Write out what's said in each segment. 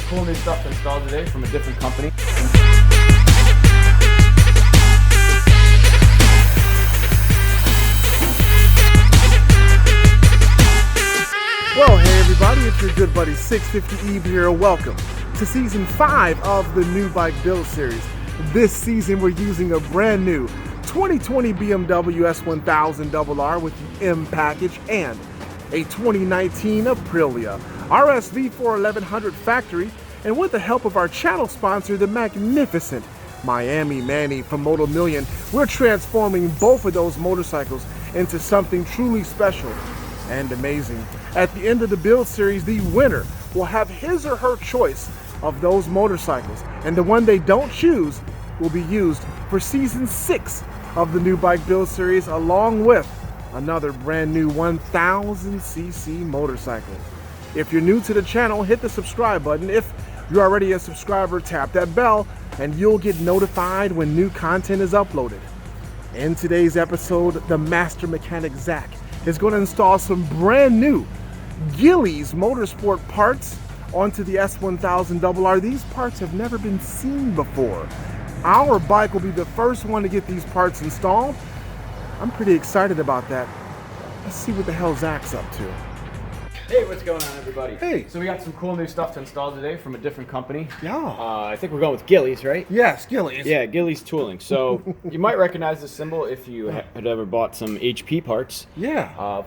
cool new stuff to install today from a different company. Well, hey everybody, it's your good buddy 650 Eve here. Welcome to season 5 of the new bike build series. This season we're using a brand new 2020 BMW S1000RR with the M package and a 2019 Aprilia RSV 1100 factory, and with the help of our channel sponsor, the magnificent Miami Manny from MOTOMILLION, we're transforming both of those motorcycles into something truly special and amazing. At the end of the build series, the winner will have his or her choice of those motorcycles, and the one they don't choose will be used for season 6 of the new bike build series, along with another brand new 1000cc motorcycle. If you're new to the channel, hit the subscribe button. If you're already a subscriber, tap that bell and you'll get notified when new content is uploaded. In today's episode, the master mechanic Zack is going to install some brand new Gilles Motorsport parts onto the S1000RR. These parts have never been seen before. Our bike will be the first one to get these parts installed. I'm pretty excited about that. Let's see what the hell Zack's up to. Hey, what's going on, everybody? Hey. So we got some cool new stuff to install today from a different company. Yeah. I think we're going with Gilles, right? Yes, Gilles. Yeah, Gilles Tooling. So you might recognize this symbol if you had ever bought some HP parts. Yeah.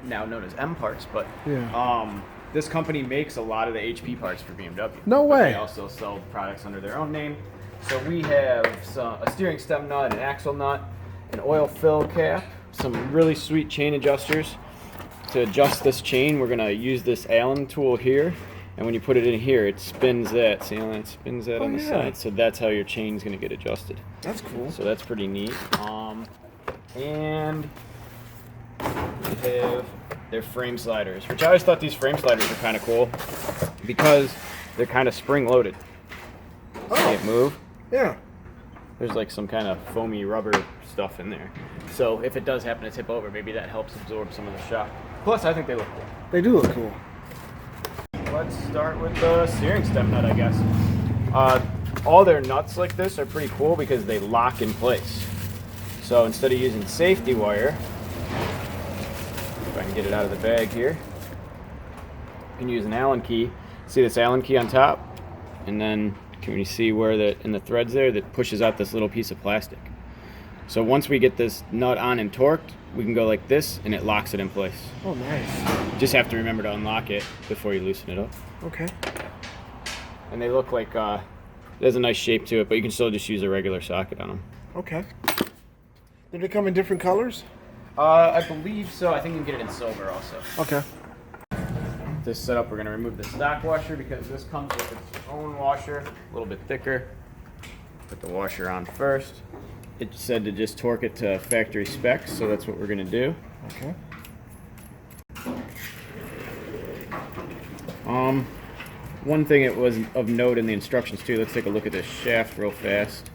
Now known as M parts, but Yeah. this company makes a lot of the HP parts for BMW. No But way. they also sell products under their own name. So we have a steering stem nut, an axle nut, an oil fill cap, some really sweet chain adjusters. To adjust this chain, we're gonna use this Allen tool here, and when you put it in here, it spins that. See how that spins that on the side? So that's how your chain's gonna get adjusted. That's cool. So that's pretty neat. And we have their frame sliders, which I always thought these frame sliders were kind of cool because they're kind of spring-loaded. See it move? Yeah. There's like some kind of foamy rubber stuff in there. So if it does happen to tip over, maybe that helps absorb some of the shock. Plus, I think they look cool. They do look cool. Let's start with the steering stem nut, I guess. All their nuts like this are pretty cool because they lock in place. So instead of using safety wire, if I can get it out of the bag here, you can use an Allen key. See this Allen key on top? And then can you see where in the threads there that pushes out this little piece of plastic? So once we get this nut on and torqued, we can go like this and it locks it in place. Oh, nice. Just have to remember to unlock it before you loosen it up. Okay. And they look like, there's a nice shape to it, but you can still just use a regular socket on them. Okay. Do they come in different colors? I believe so. I think you can get it in silver also. Okay. This setup, we're going to remove the stock washer because this comes with its own washer, a little bit thicker. Put the washer on first. It said to just torque it to factory specs, so that's what we're going to do. Okay. One thing it was of note in the instructions too, let's take a look at this shaft real fast.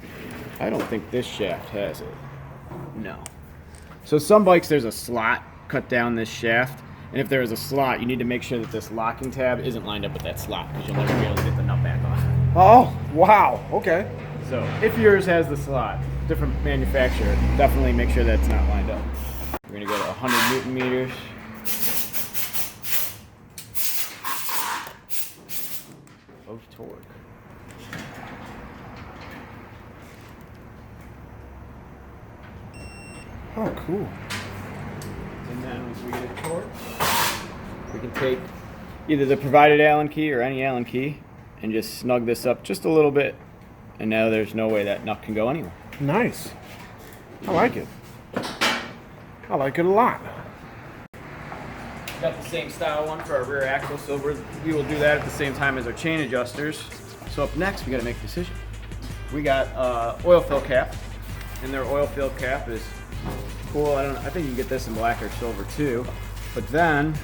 I don't think this shaft has it. No. So some bikes there's a slot cut down this shaft, and if there is a slot, you need to make sure that this locking tab isn't lined up with that slot because you'll never be able to get the nut back off. Oh, wow. Okay. So if yours has the slot, different manufacturer, definitely make sure that's not lined up. We're going to go to 100 Newton meters. Of torque. Oh, cool. And then once we get it torqued, we can take either the provided Allen key or any Allen key and just snug this up just a little bit. And now there's no way that nut can go anywhere. Nice. I like it. I like it a lot. Got the same style one for our rear axle, so we will do that at the same time as our chain adjusters. So up next, we got to make a decision. We got oil fill cap, and their oil fill cap is cool. I think you can get this in black or silver too. But then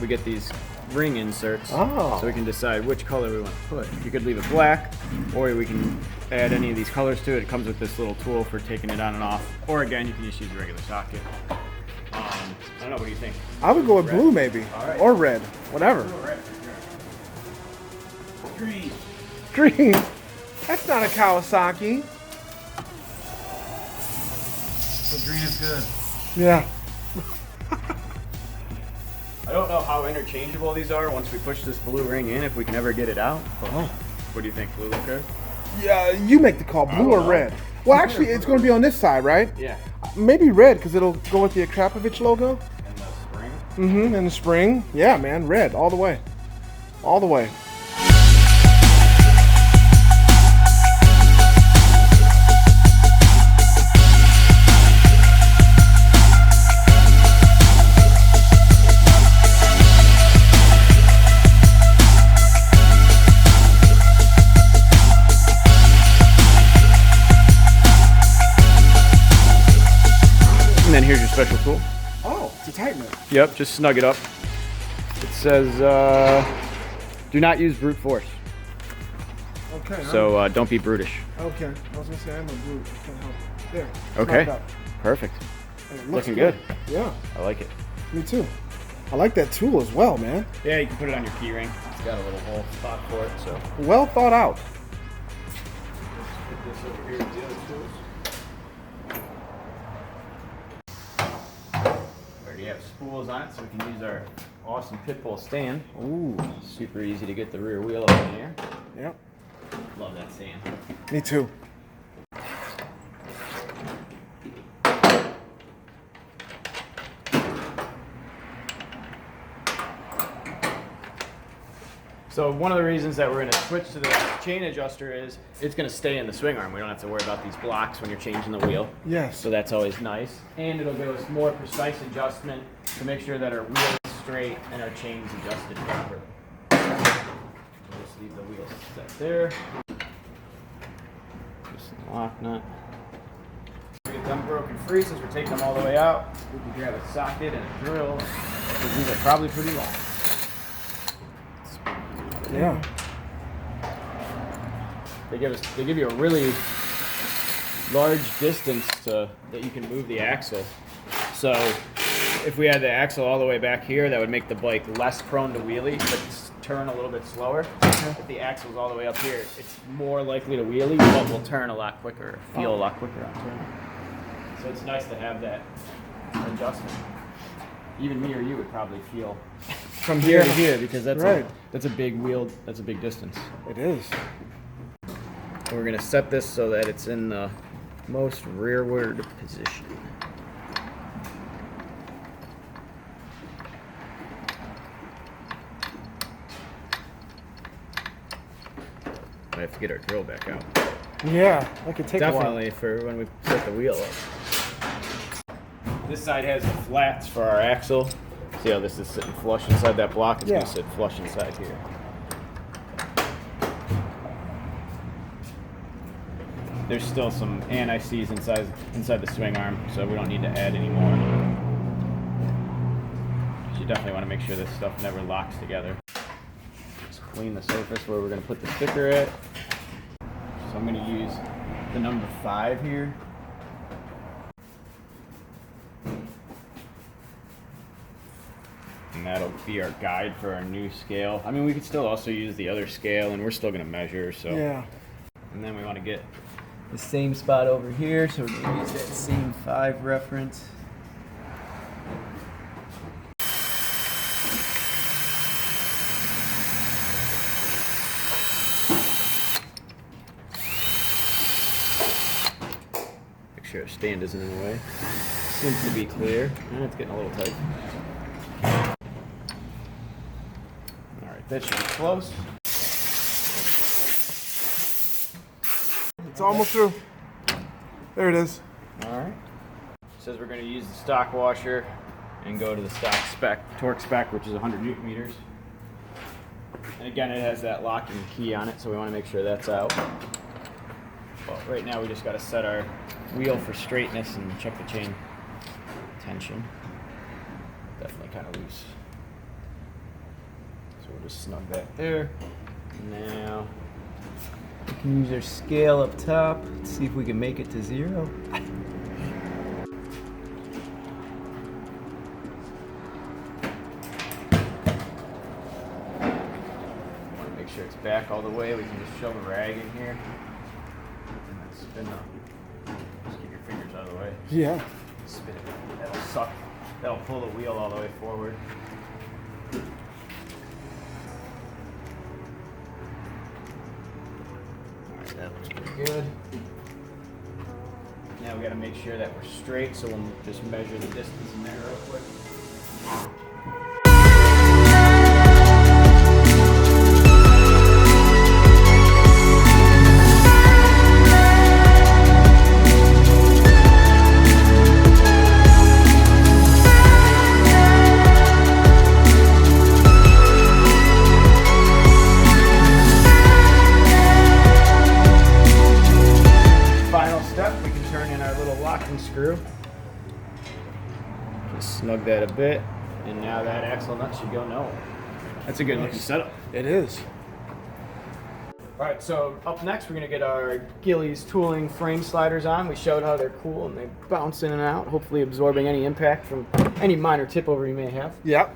we get these ring inserts, so we can decide which color we want to put. You could leave it black, or we can add any of these colors to it. It comes with this little tool for taking it on and off. Or again, you can just use a regular socket. I don't know, what do you think? I would go with Red. blue maybe, All right. or red, whatever. Red. Green. Green? That's not a Kawasaki. So green is good. Yeah. I don't know how interchangeable these are once we push this blue ring in, if we can ever get it out. But what do you think, blue look good? Yeah, you make the call, blue or red. Well, actually, it's going to be on this side, right? Yeah. Maybe red, because it'll go with the Akrapovic logo. In the spring? Mm-hmm, in the spring. Yeah, man, red, all the way. All the way. And then here's your special tool. Oh, it's a tighten. Yep, just snug it up. It says, do not use brute force. Okay. So don't be brutish. Okay. I was going to say I'm a brute. I can't help it. There. Okay. Snug it up. Perfect. And it looks Looking good. Yeah. I like it. Me too. I like that tool as well, man. Yeah, you can put it on your key ring. It's got a little hole spot for it, so. Well thought out. Put this over here with the other tools. We already have spools on it, so we can use our awesome pit bull stand. Ooh. Super easy to get the rear wheel up in the air. Yep. Love that stand. Me too. So one of the reasons that we're going to switch to the chain adjuster is it's going to stay in the swing arm. We don't have to worry about these blocks when you're changing the wheel. Yes. So that's always nice. And it'll give us more precise adjustment to make sure that our wheel is straight and our chain's adjusted properly. We'll just leave the wheel set there. Just a lock nut. We get them broken free since we're taking them all the way out. We can grab a socket and a drill because these are probably pretty long. Yeah. They give you a really large distance that you can move the axle. So if we had the axle all the way back here, that would make the bike less prone to wheelie, but turn a little bit slower. If the axle's all the way up here, it's more likely to wheelie, but will turn a lot quicker, feel a lot quicker on turning. So it's nice to have that adjustment. Even me or you would probably feel from here to here because that's a big wheel, that's a big distance. It is. And we're going to set this so that it's in the most rearward position. I have to get our drill back out. Yeah, that could take a while. Definitely for when we set the wheel up. This side has the flats for our axle. See how this is sitting flush inside that block? It's going to sit flush inside here. There's still some anti-seize inside the swing arm, so we don't need to add any more. You definitely want to make sure this stuff never locks together. Just clean the surface where we're going to put the sticker at. So I'm going to use the number 5 here. And that'll be our guide for our new scale. I mean, we could still also use the other scale, and we're still going to measure. So. Yeah. And then we want to get the same spot over here, so we're going to use that same 5 reference. Make sure our stand isn't in the way. Seems to be clear. And it's getting a little tight. Alright, that should be close. It's almost through. There it is. Alright. Says we're going to use the stock washer and go to the stock spec, torque spec, which is 100 Newton meters. And again, it has that locking key on it, so we want to make sure that's out. But right now we just got to set our wheel for straightness and check the chain tension. Definitely kind of loose. So we'll just snug that there. Now we can use our scale up top. Let's see if we can make it to 0. Want to make sure it's back back all the way, we can just shove a rag in here. And then spin the, just keep your fingers out of the way. Yeah. Spin it. That'll suck. That'll pull the wheel all the way forward. Alright, that looks pretty good. Now we gotta make sure that we're straight, so we'll just measure the distance in there real quick. Screw. Just snug that a bit, and now that axle nut should go nowhere. That's a good looking setup. It is. All right, so up next we're gonna get our Gilles Tooling frame sliders on. We showed how they're cool and they bounce in and out, hopefully absorbing any impact from any minor tip over you may have. Yep.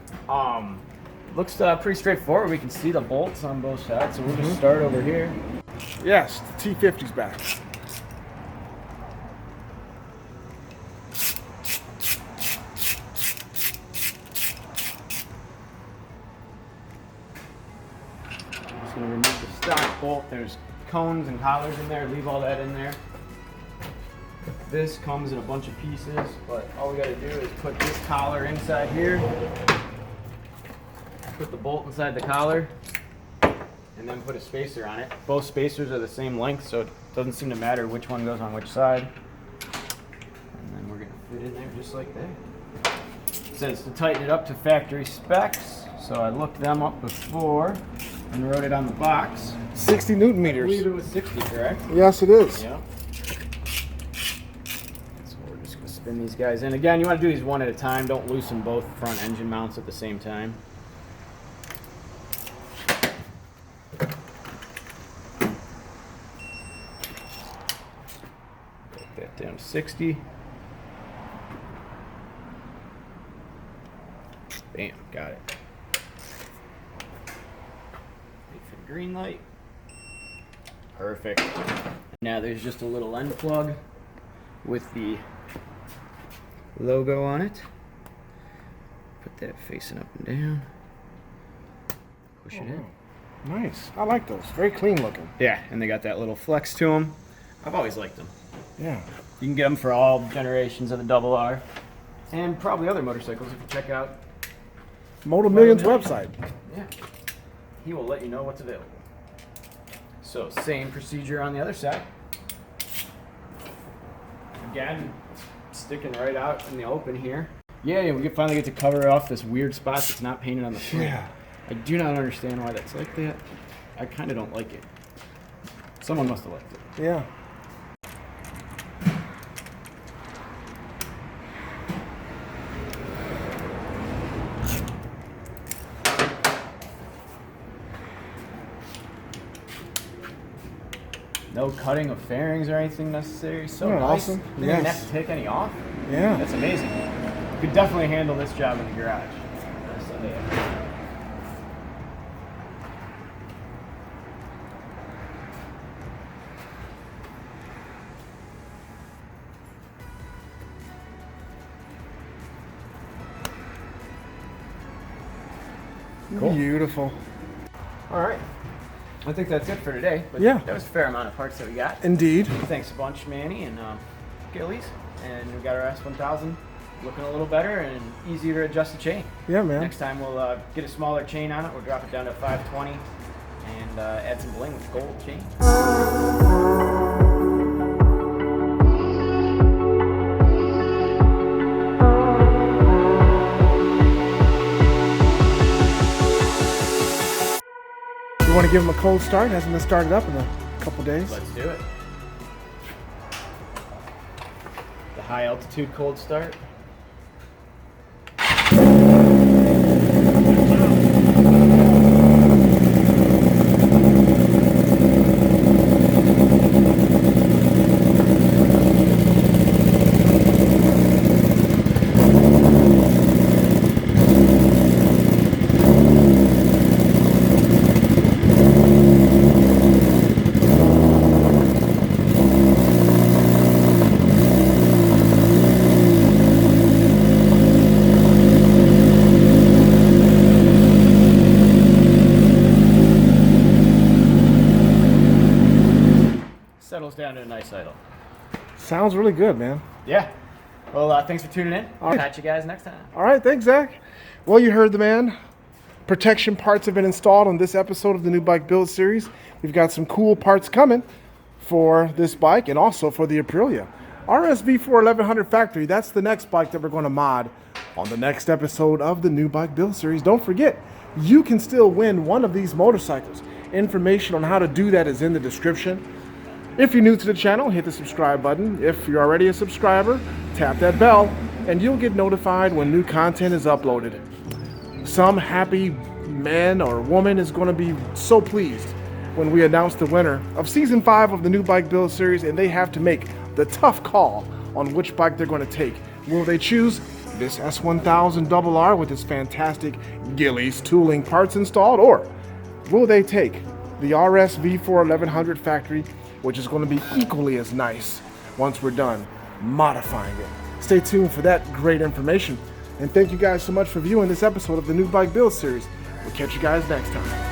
Looks pretty straightforward. We can see the bolts on both sides, so we'll just start over here. Yes, the T50's back. Remove the stock bolt. There's cones and collars in there. Leave all that in there. This comes in a bunch of pieces, but all we got to do is put this collar inside here, put the bolt inside the collar, and then put a spacer on it. Both spacers are the same length, so it doesn't seem to matter which one goes on which side. And then we're going to fit in there just like that. It says to tighten it up to factory specs, so I looked them up before and wrote it on the box. 60 Newton I believe meters. it was 60, correct? Yes, it is. Yeah. So we're just going to spin these guys in. Again, you want to do these one at a time. Don't loosen both front engine mounts at the same time. Put that down to 60. Bam, got it. Green light. Perfect. Now there's just a little end plug with the logo on it. Put that facing up and down. Push it in. Nice. I like those. Very clean looking. Yeah, and they got that little flex to them. I've always liked them. Yeah. You can get them for all generations of the Double R, and probably other motorcycles if you check out MOTOMILLION's website. Yeah. He will let you know what's available. So same procedure on the other side. Again, sticking right out in the open here. Yeah, we finally get to cover off this weird spot that's not painted on the front. Yeah. I do not understand why that's like that. I kind of don't like it. Someone must have liked it. Yeah. No cutting of fairings or anything necessary. So Isn't that nice. awesome? You didn't have to take any off. Yeah. That's amazing. You could definitely handle this job in the garage. On a Sunday afternoon. Cool. Beautiful. All right. I think that's it for today. But Yeah. that was a fair amount of parts that we got. Indeed. Thanks a bunch, Manny and Gilles. And we got our S1000 looking a little better and easier to adjust the chain. Yeah, man. Next time we'll get a smaller chain on it. We'll drop it down to 520 and add some bling with gold chain. You want to give him a cold start? Hasn't been started up in a couple days. Let's do it. The high altitude cold start. goes down to a nice idle. Sounds really good, man. Yeah. Well, thanks for tuning in. All right. Catch you guys next time. All right, thanks, Zach. Well, you heard the man. Protection parts have been installed on this episode of the New Bike Build Series. We've got some cool parts coming for this bike and also for the Aprilia. RSV4 1100 Factory, that's the next bike that we're going to mod on the next episode of the New Bike Build Series. Don't forget, you can still win one of these motorcycles. Information on how to do that is in the description. If you're new to the channel, hit the subscribe button. If you're already a subscriber, tap that bell and you'll get notified when new content is uploaded. Some happy man or woman is going to be so pleased when we announce the winner of Season 5 of the New Bike Build Series, and they have to make the tough call on which bike they're going to take. Will they choose this S1000RR with its fantastic Gilles Tooling parts installed, or will they take the RSV4 1100 Factory, which is going to be equally as nice once we're done modifying it? Stay tuned for that great information. And thank you guys so much for viewing this episode of the New Bike Build Series. We'll catch you guys next time.